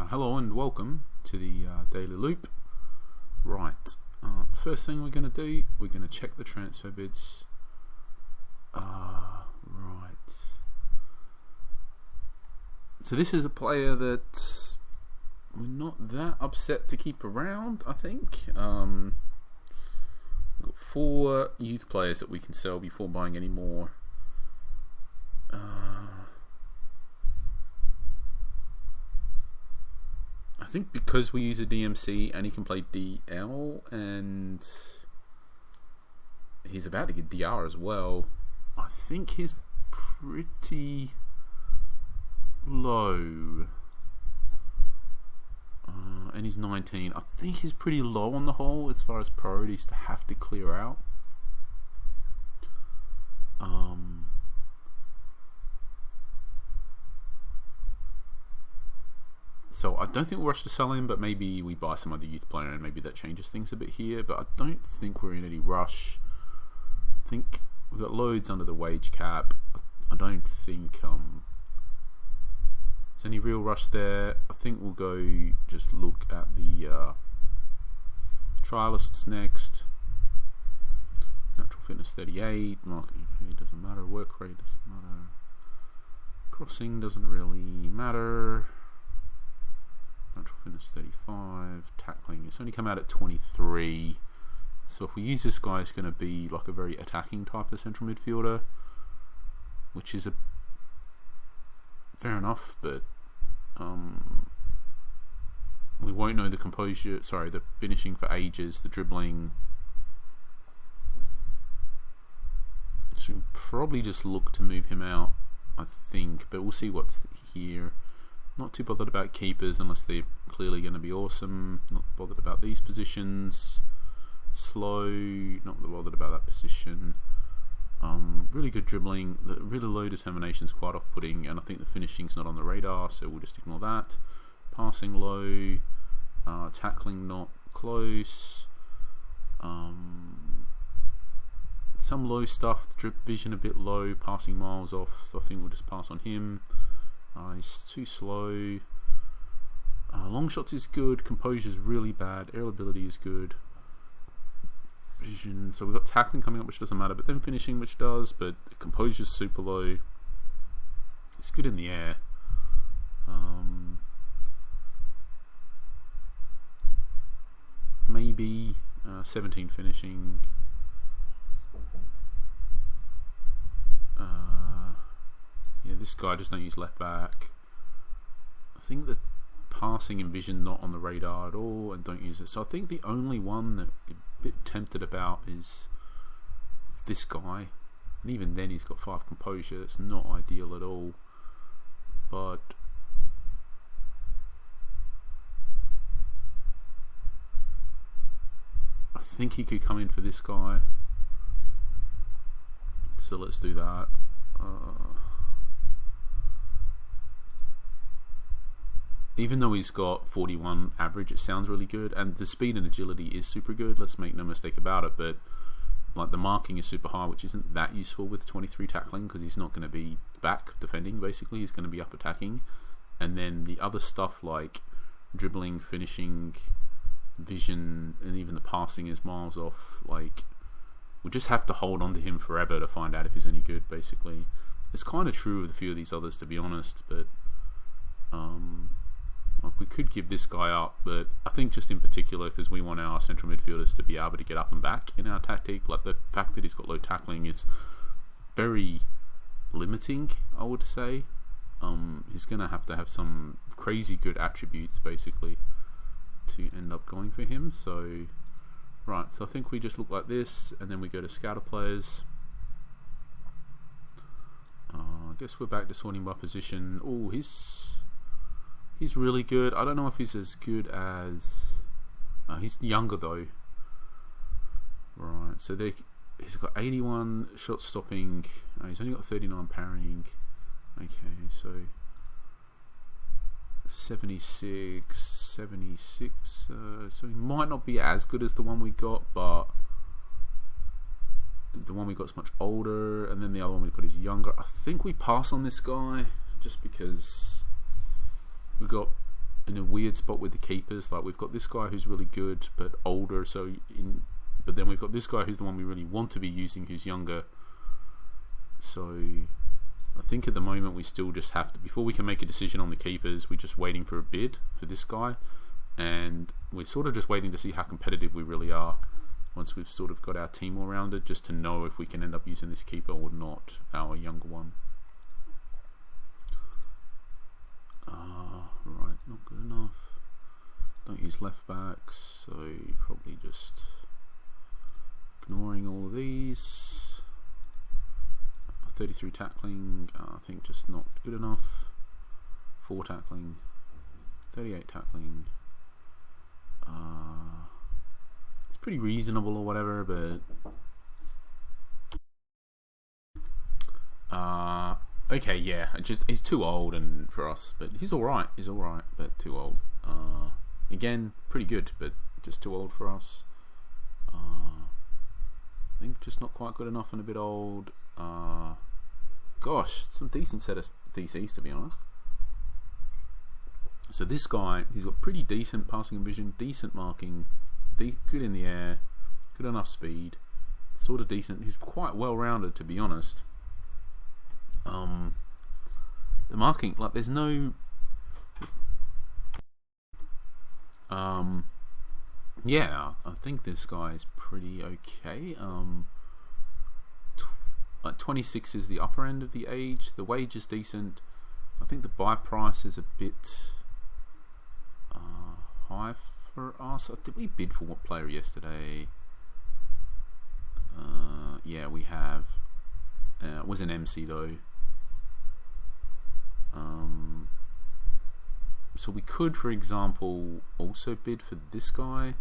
Hello and welcome to the Daily Loop. Right, first thing we're going to do, we're going to check the transfer bids. Right. So this is a player that we're not that upset to keep around, I think. We've got 4 youth players that we can sell before buying any more. I think because we use a DMC and he can play DL and he's about to get DR as well, I think he's pretty low. And he's 19. I think he's pretty low on the whole as far as priorities to have to clear out. So I don't think we'll rush to sell him, but maybe we buy some other youth player and maybe that changes things a bit here. But I don't think we're in any rush. I think we've got loads under the wage cap. I don't think there's any real rush there. I think we'll go just look at the trialists next. Natural fitness 38, marketing doesn't matter, work rate doesn't matter, crossing doesn't really matter. Natural fitness 35, tackling, it's only come out at 23. So if we use this guy, it's going to be like a very attacking type of central midfielder, which is fair enough, but we won't know the composure, the finishing for ages, the dribbling. So we'll probably just look to move him out, I think, but we'll see what's here. Not too bothered about keepers unless they're clearly going to be awesome. Not bothered about these positions. Slow, not bothered about that position. Really good dribbling. The really low determination is quite off-putting, and I think the finishing's not on the radar, so we'll just ignore that. Passing low, tackling not close. Some low stuff. Drip vision a bit low. Passing miles off, so I think we'll just pass on him. He's too slow. Long shots is good. Composure is really bad. Aerial ability is good. Vision. So we've got tackling coming up, which doesn't matter, but then finishing, which does. But composure is super low. It's good in the air. Maybe 17 finishing. Yeah, this guy just don't use left back. I think the passing and vision not on the radar at all, and don't use it. So I think the only one that I'm a bit tempted about is this guy, and even then he's got 5 composure. It's not ideal at all, but I think he could come in for this guy. So let's do that. Even though he's got 41 average, it sounds really good, and the speed and agility is super good, let's make no mistake about it, but like the marking is super high, which isn't that useful with 23 tackling, because he's not going to be back defending, basically. He's going to be up attacking, and then the other stuff like dribbling, finishing, vision, and even the passing is miles off. Like, we'll just have to hold on to him forever to find out if he's any good, basically. It's kind of true with a few of these others, to be honest, but we could give this guy up, but I think just in particular because we want our central midfielders to be able to get up and back in our tactic. Like, the fact that he's got low tackling is very limiting, I would say. He's going to have some crazy good attributes basically to end up going for him. So right, so I think we just look like this, and then we go to scouter players. I guess we're back to sorting by position. Oh, he's really good. I don't know if he's as good as... he's younger though. Right, so he's got 81 shot stopping. He's only got 39 parrying. Okay, so 76. So he might not be as good as the one we got, but the one we got is much older, and then the other one we got is younger. I think we pass on this guy just because we've got in a weird spot with the keepers. Like, we've got this guy who's really good but older, but then we've got this guy who's the one we really want to be using, who's younger. So I think at the moment we still just have to, before we can make a decision on the keepers, we're just waiting for a bid for this guy, and we're sort of just waiting to see how competitive we really are once we've sort of got our team all rounded, just to know if we can end up using this keeper or not, our younger one. Right, not good enough. Don't use left backs, so probably just ignoring all of these. 33 tackling, I think just not good enough. 4 tackling, 38 tackling. It's pretty reasonable or whatever, but okay, yeah, he's too old and for us, but he's alright, but too old. Again, pretty good, but just too old for us. I think just not quite good enough and a bit old. Gosh, some decent set of DCs, to be honest. So this guy, he's got pretty decent passing and vision, decent marking, good in the air, good enough speed, sort of decent. He's quite well rounded, to be honest. The marking, like, there's no yeah, I think this guy is pretty okay. Like 26 is the upper end of the age. The wage is decent. I think the buy price is a bit high for us. Did we bid for what player yesterday? Yeah, we have. It was an MC though. So we could, for example, also bid for this guy.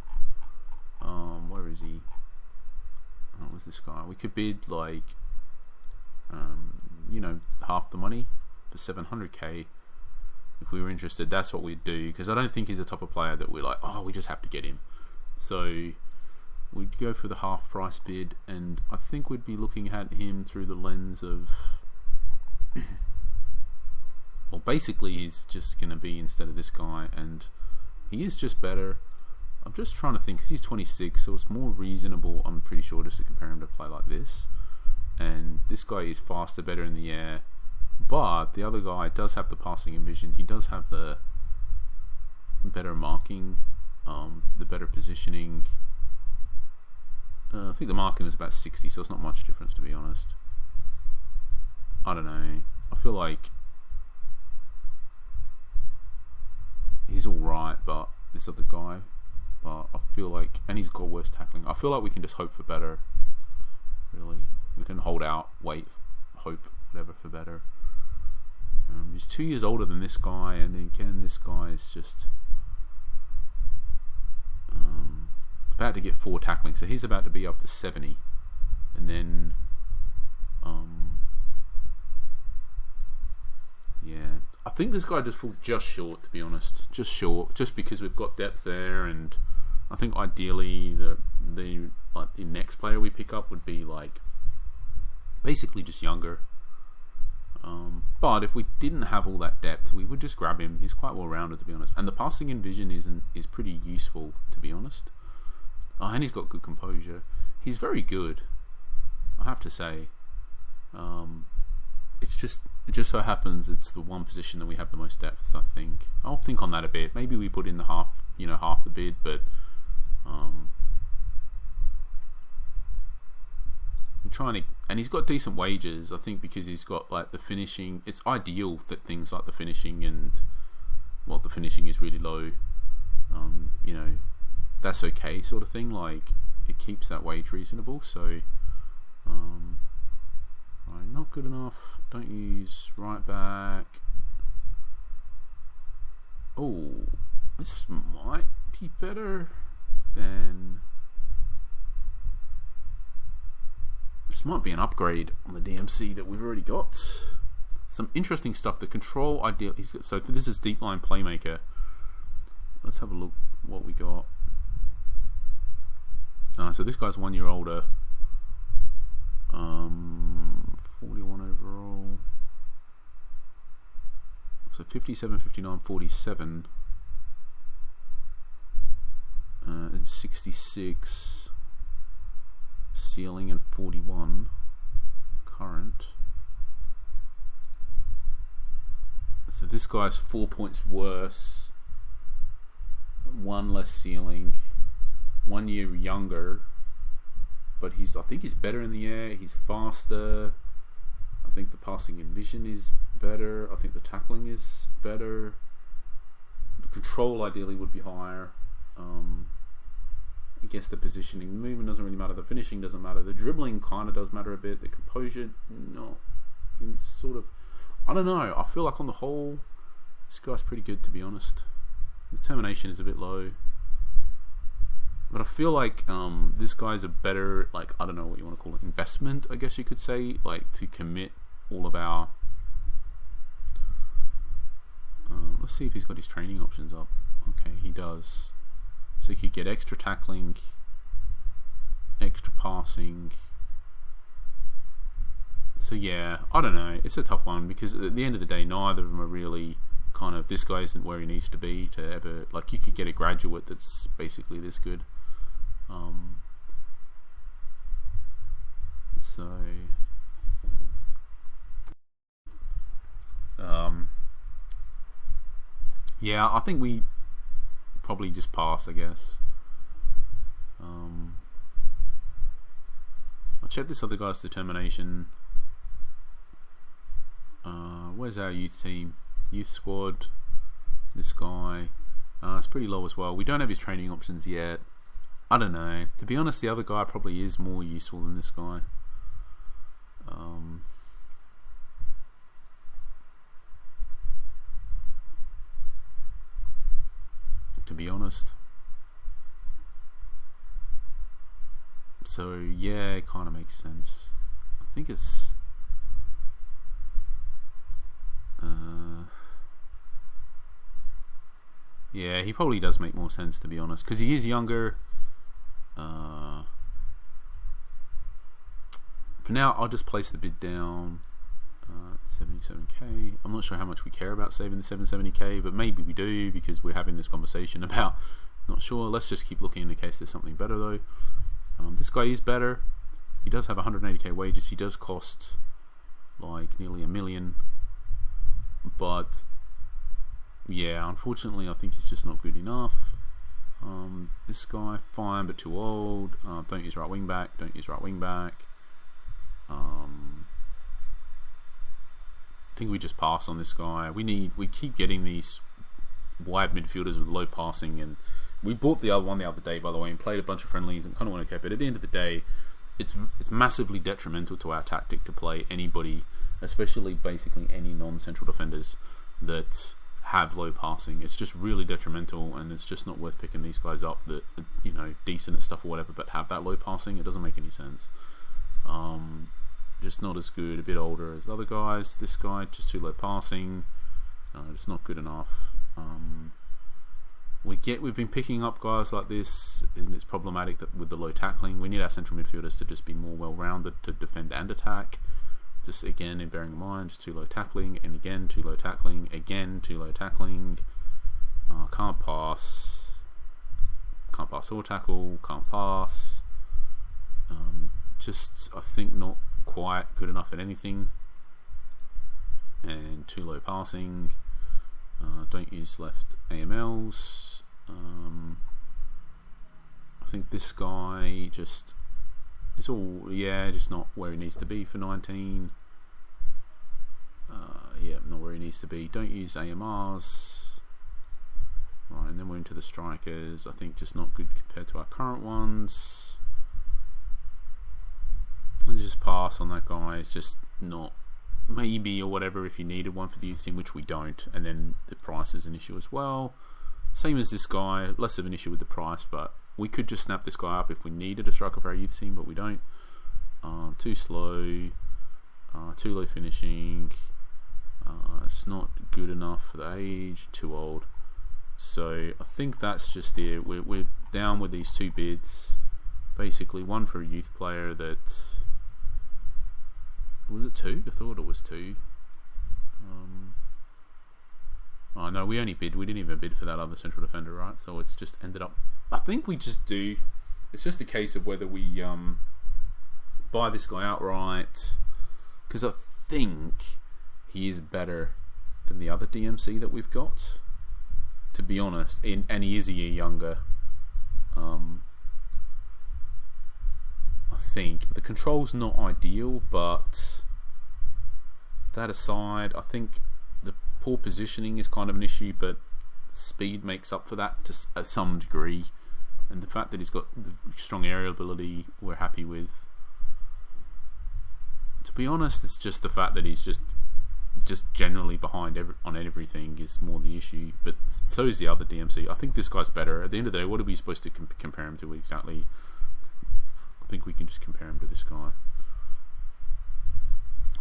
Where is he? What was this guy? We could bid like, half the money for 700k if we were interested. That's what we'd do, because I don't think he's a type of player that we're like, oh, we just have to get him. So we'd go for the half price bid, and I think we'd be looking at him through the lens of well, basically he's just going to be instead of this guy, and he is just better. I'm just trying to think, because he's 26, so it's more reasonable, I'm pretty sure, just to compare him to play like this. And this guy is faster, better in the air, but the other guy does have the passing and vision. He does have the better marking, the better positioning. I think the marking was about 60, so it's not much difference, to be honest. I don't know. I feel like he's alright, but this other guy, but I feel like, and he's got worse tackling. I feel like we can just hope for better, really. We can hold out, wait, hope, whatever, for better. He's 2 years older than this guy, and then again, this guy is just about to get 4 tackling, so he's about to be up to 70, and then yeah, I think this guy just falls just short, to be honest, just because we've got depth there, and I think ideally the next player we pick up would be like basically just younger. But if we didn't have all that depth, we would just grab him. He's quite well rounded, to be honest, and the passing and vision is pretty useful, to be honest. And he's got good composure. He's very good, I have to say. It just so happens it's the one position that we have the most depth, I think. I'll think on that a bit. Maybe we put in the half the bid, but I'm trying to, and he's got decent wages, I think, because he's got like the finishing. It's ideal that things like the finishing the finishing is really low. That's okay, sort of thing. Like, it keeps that wage reasonable. So, right, not good enough. Don't use right back. Oh, this might be better than. This might be an upgrade on the DMC that we've already got. Some interesting stuff. The control ideal. So this is deep line playmaker. Let's have a look what we got. So this guy's 1 year older. 41 overall. So 57, 59, 47. and 66 ceiling and 41 current. So this guy's 4 points worse, 1 less ceiling, 1 year younger, but I think he's better in the air, he's faster, I think the passing and vision is better, I think the tackling is better, the control ideally would be higher, I guess the positioning, the movement doesn't really matter, the finishing doesn't matter, the dribbling kind of does matter a bit, the composure, not, sort of, I don't know, I feel like on the whole, this guy's pretty good, to be honest. The determination is a bit low. But I feel like this guy's a better, like, I don't know what you want to call it, investment, I guess you could say, like, to commit all of our... let's see if he's got his training options up. Okay, he does. So he could get extra tackling, extra passing... So yeah, I don't know. It's a tough one because at the end of the day, neither of them are really kind of, this guy isn't where he needs to be to ever, like, you could get a graduate that's basically this good. Yeah, I think we probably just pass, I guess. I'll check this other guy's determination. Where's our youth team? Youth squad. This guy. It's pretty low as well. We don't have his training options yet. I don't know. To be honest, the other guy probably is more useful than this guy. To be honest. So, yeah, it kind of makes sense. I think it's... yeah, he probably does make more sense, to be honest, because he is younger. For now, I'll just place the bid down. 77k. I'm not sure how much we care about saving the 770k, but maybe we do because we're having this conversation about. Not sure. Let's just keep looking in case there's something better though. This guy is better. He does have 180k wages. He does cost like nearly $1 million. But yeah, unfortunately, I think he's just not good enough. This guy, fine, but too old. Don't use right wing back. Don't use right wing back. I think we just pass on this guy. We keep getting these wide midfielders with low passing, and we bought the other one the other day, by the way, and played a bunch of friendlies and kind of want to keep it. At the end of the day, it's massively detrimental to our tactic to play anybody, especially basically any non-central defenders that have low passing. It's just really detrimental, and it's just not worth picking these guys up that, you know, decent at stuff or whatever, but have that low passing. It doesn't make any sense. Just not as good, a bit older as other guys. This guy, just too low passing, just not good enough. We've been picking up guys like this, and it's problematic that with the low tackling. We need our central midfielders to just be more well-rounded to defend and attack. Just again, in bearing in mind, just too low tackling, and again too low tackling, again too low tackling. Can't pass or tackle, can't pass. Just I think not quite good enough at anything, and too low passing. Don't use left AMLs. I think this guy just is all, yeah, just not where he needs to be for 19. Yeah, not where he needs to be. Don't use AMRs. Right, and then we're into the strikers. I think just not good compared to our current ones. And just pass on that guy. It's just not, maybe or whatever if you needed one for the youth team, which we don't. And then the price is an issue as well. Same as this guy, less of an issue with the price, but we could just snap this guy up if we needed a striker for our youth team, but we don't. Too slow, too low finishing, it's not good enough for the age, too old. So I think that's just it. We're down with these two bids. Basically, one for a youth player that... Was it 2? I thought it was 2. Oh no, we only bid. We didn't even bid for that other central defender, right? So it's just ended up I think we just do. It's just a case of whether we buy this guy outright, because I think he is better than the other DMC that we've got, to be honest, and he is a year younger. I think the control's not ideal, but that aside, I think the poor positioning is kind of an issue, but speed makes up for that to some degree, and the fact that he's got the strong aerial ability we're happy with. To be honest, it's just the fact that he's just generally behind on everything is more the issue, but so is the other DMC. I think this guy's better. At the end of the day, what are we supposed to compare him to exactly? I think we can just compare him to this guy.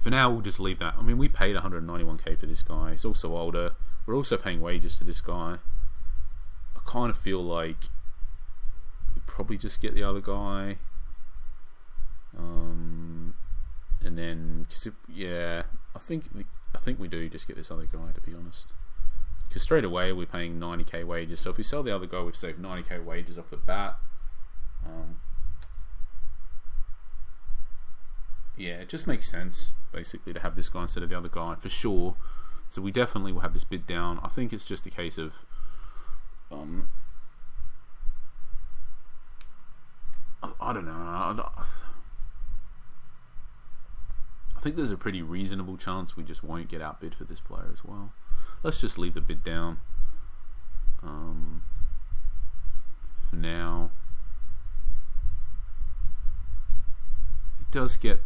For now, we'll just leave that. I mean, we paid 191k for this guy. He's also older. We're also paying wages to this guy. I kind of feel like we probably just get the other guy. And then, I think we do just get this other guy, to be honest. Because straight away we're paying 90k wages. So if we sell the other guy, we've saved 90k wages off the bat. It just makes sense, basically, to have this guy instead of the other guy, for sure. So we definitely will have this bid down. I think it's just a case of I don't know. I think there's a pretty reasonable chance we just won't get outbid for this player as well. Let's just leave the bid down for now. He does get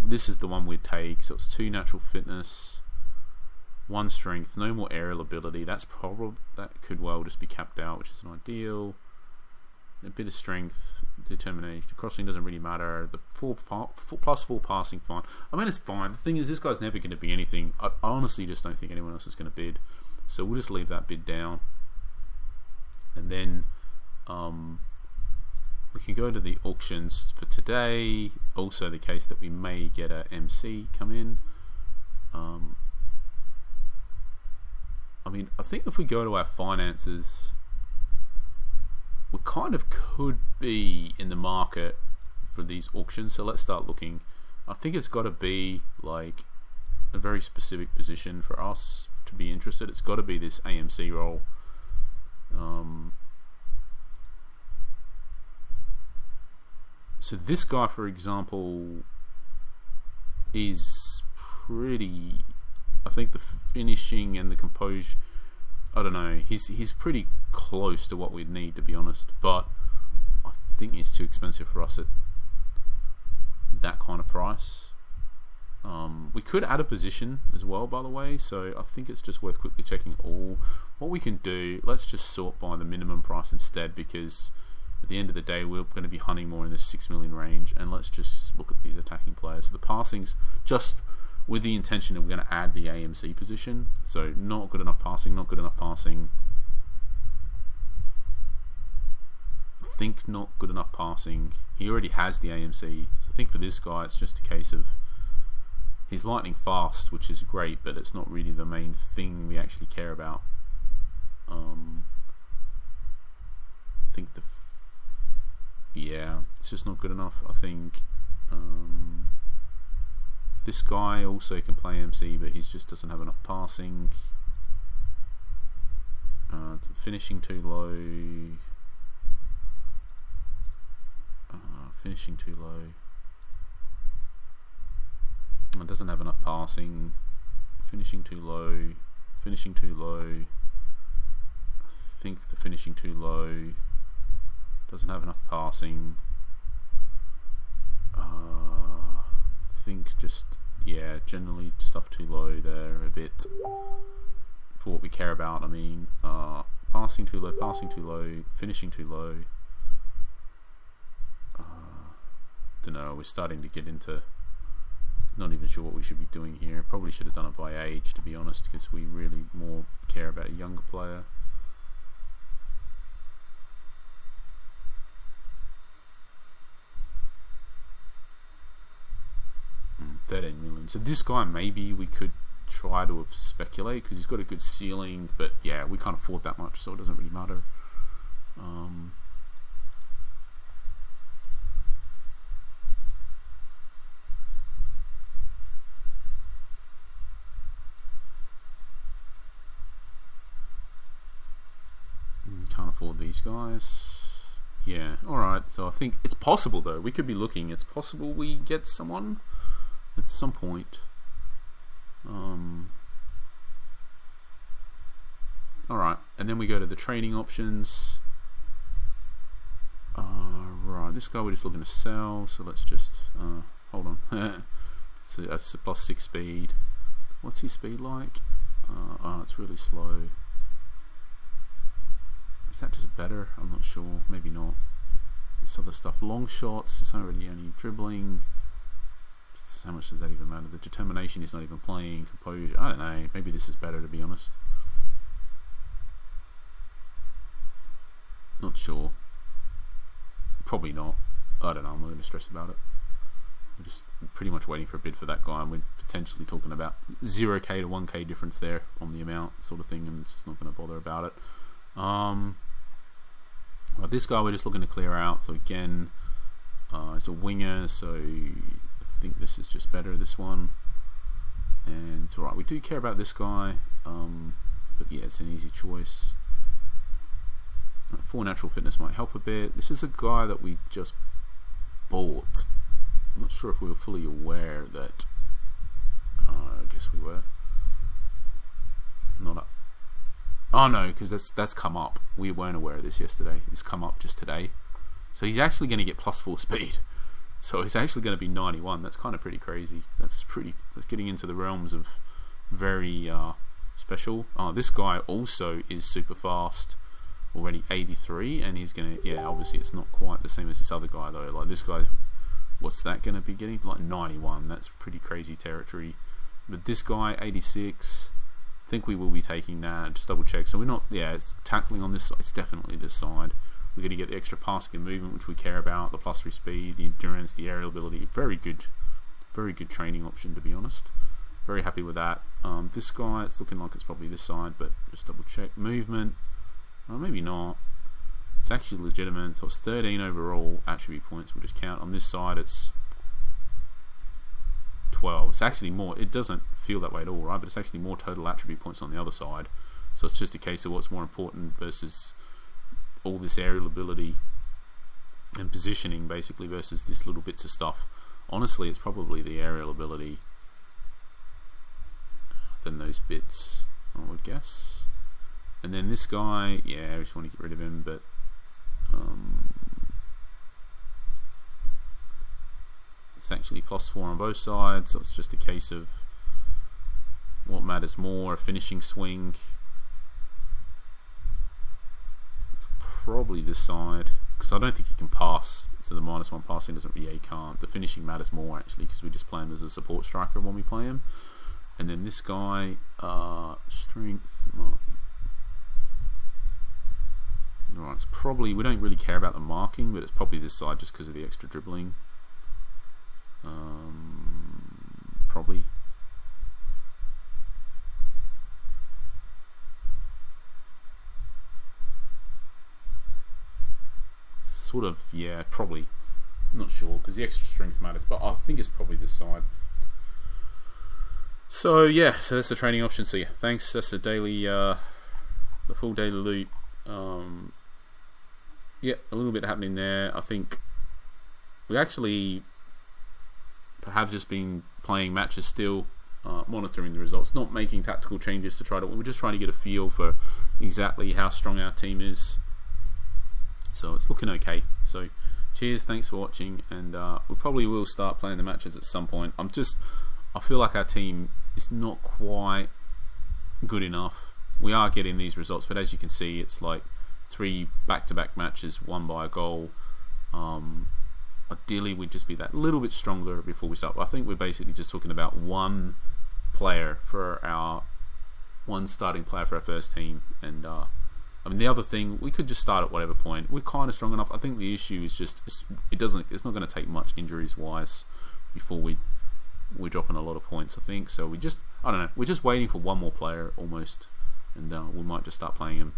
this is the one we'd take. So it's 2 natural fitness, 1 strength, no more aerial ability. That could well just be capped out, which isn't ideal. A bit of strength, determination. The crossing doesn't really matter. The 4 plus 4 passing, fine. I mean, it's fine. The thing is, this guy's never going to be anything. I honestly just don't think anyone else is going to bid. So we'll just leave that bid down. And then we can go to the auctions for today. Also the case that we may get a MC come in. I mean, I think if we go to our finances, we kind of could be in the market for these auctions. So let's start looking. I think it's got to be like a very specific position for us to be interested. It's got to be this AMC role. So this guy, for example, is pretty. I think the finishing and the composure, I don't know. He's pretty close to what we'd need, to be honest. But I think it's too expensive for us at that kind of price. We could add a position as well, by the way. So I think it's just worth quickly checking all. What we can do, let's just sort by the minimum price instead, because at the end of the day, we're going to be hunting more in the 6 million range. And let's just look at these attacking players. So the passings, just with the intention that we're going to add the AMC position. So not good enough passing, not good enough passing. I think not good enough passing. He already has the AMC. So I think for this guy, it's just a case of he's lightning fast, which is great, but it's not really the main thing we actually care about. I think it's just not good enough. I think this guy also can play MC, but he just doesn't have enough passing. Finishing too low. Finishing too low. It doesn't have enough passing. Finishing too low. Finishing too low. I think the finishing too low. Doesn't have enough passing. I think just, generally stuff too low there a bit for what we care about. I mean, passing too low, finishing too low. Don't know, we're starting to get into, not even sure what we should be doing here. Probably should have done it by age, to be honest, because we really more care about a younger player. 13 million. So this guy, maybe we could try to speculate, because he's got a good ceiling, but we can't afford that much, so it doesn't really matter. Can't afford these guys. Yeah, alright, so I think it's possible though. We could be looking. It's possible we get someone at some point. Alright, and then we go to the trading options. Right, this guy we're just looking to sell, so let's just hold on. It's a +6 speed. What's his speed like? Oh, it's really slow. Is that just better? I'm not sure. Maybe not. This other stuff, long shots, it's not really any dribbling. How much does that even matter? The determination is not even playing. Composure, I don't know. Maybe this is better, to be honest. Not sure. Probably not. I don't know. I'm not going to stress about it. We're just pretty much waiting for a bid for that guy, and we're potentially talking about 0k to 1k difference there on the amount, sort of thing, and just not going to bother about it. Well, this guy we're just looking to clear out. So again, it's a winger, so I think this is just better, this one. And it's alright, we do care about this guy, but yeah, it's an easy choice. 4 natural fitness might help a bit. This is a guy that we just bought. I'm not sure if we were fully aware that. I guess we were. Not up. Oh no, because that's come up. We weren't aware of this yesterday. It's come up just today. So he's actually going to get +4 speed. So he's actually going to be 91. That's kind of pretty crazy. That's getting into the realms of very special. This guy also is super fast. Already 83, and he's going to, yeah, obviously it's not quite the same as this other guy though. Like this guy, what's that going to be getting? Like 91. That's pretty crazy territory. But this guy, 86. I think we will be taking that. Just double check. So we're not, yeah, it's tackling on this side. It's definitely this side. We're going to get the extra passing and movement, which we care about. The +3 speed, the endurance, the aerial ability. Very good training option, to be honest. Very happy with that. This guy, it's looking like it's probably this side, but just double check. Movement. Maybe not. It's actually legitimate. So it's 13 overall attribute points. We'll just count. On this side, it's 12. It's actually more. It doesn't feel that way at all, right? But it's actually more total attribute points on the other side. So it's just a case of what's more important versus all this aerial ability and positioning, basically, versus this little bits of stuff. Honestly, it's probably the aerial ability than those bits, I would guess. And then this guy, yeah, I just want to get rid of him, but it's actually +4 on both sides, so it's just a case of what matters more, a finishing swing. It's probably this side, because I don't think he can pass, so the -1 passing doesn't, yeah, he can't. The finishing matters more, actually, because we just play him as a support striker when we play him. And then this guy, strength, right, it's probably, we don't really care about the marking, but it's probably this side just because of the extra dribbling. Probably. Sort of, yeah, probably. I'm not sure because the extra strength matters, but I think it's probably this side. So yeah, so that's the training option. So yeah, thanks. That's the daily, the full daily loot. Yeah, a little bit happening there. I think we actually have just been playing matches still, monitoring the results, not making tactical changes to try to. We're just trying to get a feel for exactly how strong our team is. So it's looking okay. So cheers, thanks for watching, and we probably will start playing the matches at some point. I feel like our team is not quite good enough. We are getting these results, but as you can see, it's like 3 back-to-back matches won by a goal. Ideally, we'd just be that little bit stronger before we start. I think we're basically just talking about one starting player for our first team. And I mean, the other thing, we could just start at whatever point. We're kind of strong enough. I think the issue is just it's not going to take much injuries-wise before we're dropping a lot of points, I think. So I don't know. We're just waiting for one more player almost, and we might just start playing him.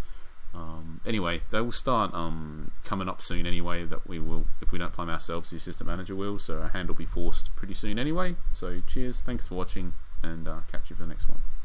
Anyway, they will start coming up soon anyway, that we will, if we don't play them ourselves, the assistant manager will, so our hand will be forced pretty soon anyway. So cheers, thanks for watching, and catch you for the next one.